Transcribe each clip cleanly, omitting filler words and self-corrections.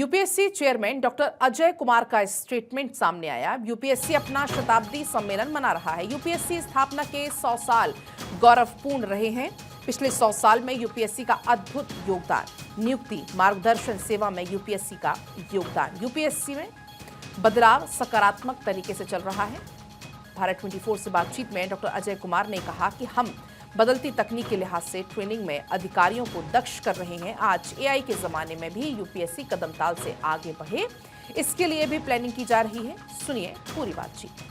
UPSC chairman doctor Ajay Kumar का statement सामने आया। यूपीएससी अपना शताब्दी सम्मेलन मना रहा है। यूपीएससी स्थापना के 100 साल गौरवपूर्ण रहे हैं। पिछले 100 साल में यूपीएससी का अद्भुत योगदान, नियुक्ति, मार्गदर्शन, सेवा में यूपीएससी का योगदान। यूपीएससी में बदलाव सकारात्मक तरीके से चल रहा है। भारत 24 से बातचीत में डॉक्टर अजय कुमार ने कहा कि हम बदलती तकनीक के लिहाज से ट्रेनिंग में अधिकारियों को दक्ष कर रहे हैं। आज एआई के जमाने में भी यूपीएससी कदम ताल से आगे बढ़े, इसके लिए भी प्लानिंग की जा रही है। सुनिए पूरी बातचीत।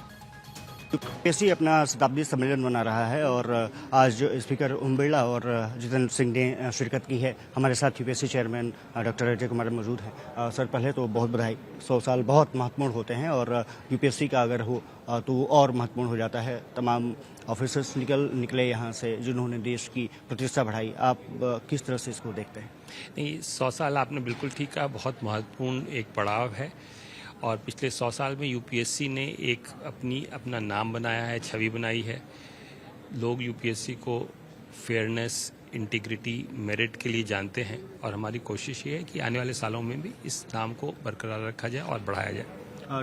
यूपीएससी अपना शताब्दी सम्मेलन मना रहा है और आज स्पीकर ओम बिरला और जितेंद्र सिंह ने शिरकत की है। हमारे साथ UPSC chairman doctor Ajay Kumar मौजूद हैं। सर, पहले तो बहुत बधाई। 100 साल बहुत महत्वपूर्ण होते हैं और यूपीएससी का अगर हो तो और महत्वपूर्ण हो जाता है। तमाम ऑफिसर्स निकले यहाँ से जिन्होंने देश की प्रतिष्ठा बढ़ाई। आप किस तरह से इसको देखते हैं? नहीं, 100 साल आपने बिल्कुल ठीक कहा, बहुत महत्वपूर्ण एक पड़ाव है और पिछले 100 साल में यूपीएससी ने एक अपना नाम बनाया है, छवि बनाई है। लोग यूपीएससी को फेयरनेस, इंटीग्रिटी, मेरिट के लिए जानते हैं और हमारी कोशिश ये है कि आने वाले सालों में भी इस नाम को बरकरार रखा जाए और बढ़ाया जाए।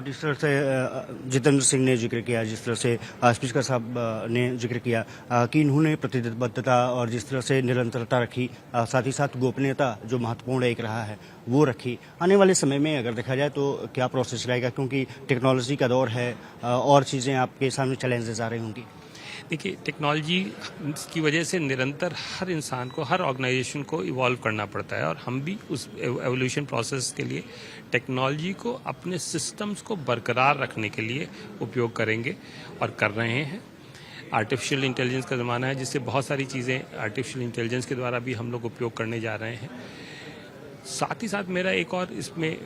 जिस तरह से जितेंद्र सिंह ने जिक्र किया, जिस तरह से स्पीकर साहब ने जिक्र किया कि इन्होंने प्रतिबद्धता और जिस तरह से निरंतरता रखी, साथ ही साथ गोपनीयता जो महत्वपूर्ण एक रहा है वो रखी। आने वाले समय में अगर देखा जाए तो क्या प्रोसेस रहेगा, क्योंकि टेक्नोलॉजी का दौर है और चीज़ें आपके सामने चैलेंजेस आ रही होंगी? देखिए, टेक्नोलॉजी की वजह से निरंतर हर इंसान को, हर ऑर्गेनाइजेशन को इवॉल्व करना पड़ता है और हम भी उस एवोल्यूशन प्रोसेस के लिए टेक्नोलॉजी को अपने सिस्टम्स को बरकरार रखने के लिए उपयोग करेंगे और कर रहे हैं। आर्टिफिशियल इंटेलिजेंस का ज़माना है, जिससे बहुत सारी चीज़ें आर्टिफिशियल इंटेलिजेंस के द्वारा भी हम लोग उपयोग करने जा रहे हैं। साथ ही साथ मेरा एक और इसमें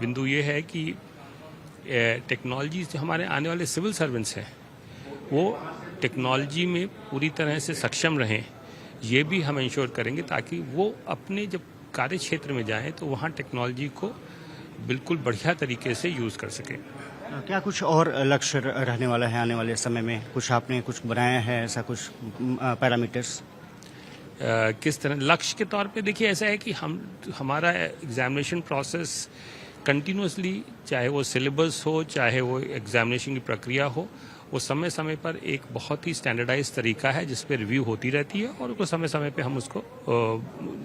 बिंदु ये है कि टेक्नोलॉजी जो हमारे आने वाले सिविल सर्वेंट्स हैं वो टेक्नोलॉजी में पूरी तरह से सक्षम रहें, ये भी हम इंश्योर करेंगे ताकि वो अपने जब कार्य क्षेत्र में जाएं तो वहाँ टेक्नोलॉजी को बिल्कुल बढ़िया तरीके से यूज़ कर सकें। क्या कुछ और लक्ष्य रहने वाला है आने वाले समय में? कुछ आपने कुछ बनाया है ऐसा, कुछ पैरामीटर्स? किस तरह लक्ष्य के तौर पे देखिए, ऐसा है कि हमारा एग्जामिनेशन प्रोसेस कंटिन्यूसली, चाहे वो सिलेबस हो, चाहे वो एग्जामिनेशन की प्रक्रिया हो, वो समय समय पर एक बहुत ही स्टैंडर्डाइज तरीका है जिस पे रिव्यू होती रहती है और उसको समय समय पे हम उसको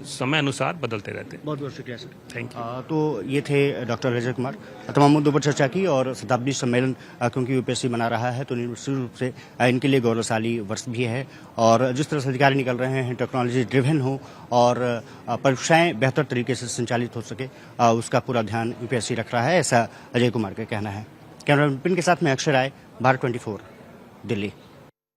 समय अनुसार बदलते रहते हैं। बहुत बहुत शुक्रिया सर। Thank you. तो ये थे डॉक्टर अजय कुमार। तमाम मुद्दों पर चर्चा की और शताब्दी सम्मेलन क्योंकि यूपीएससी मना रहा है तो निश्चित रूप से इनके लिए गौरवशाली वर्ष भी है और जिस तरह से अधिकारी निकल रहे हैं टेक्नोलॉजी ड्रिवन हो और परीक्षाएं बेहतर तरीके से संचालित हो सके, उसका पूरा ध्यान यूपीएससी रख रहा है, ऐसा अजय कुमार का कहना है। कैमरा पिन के साथ में अक्षर राय, भारत 24, दिल्ली।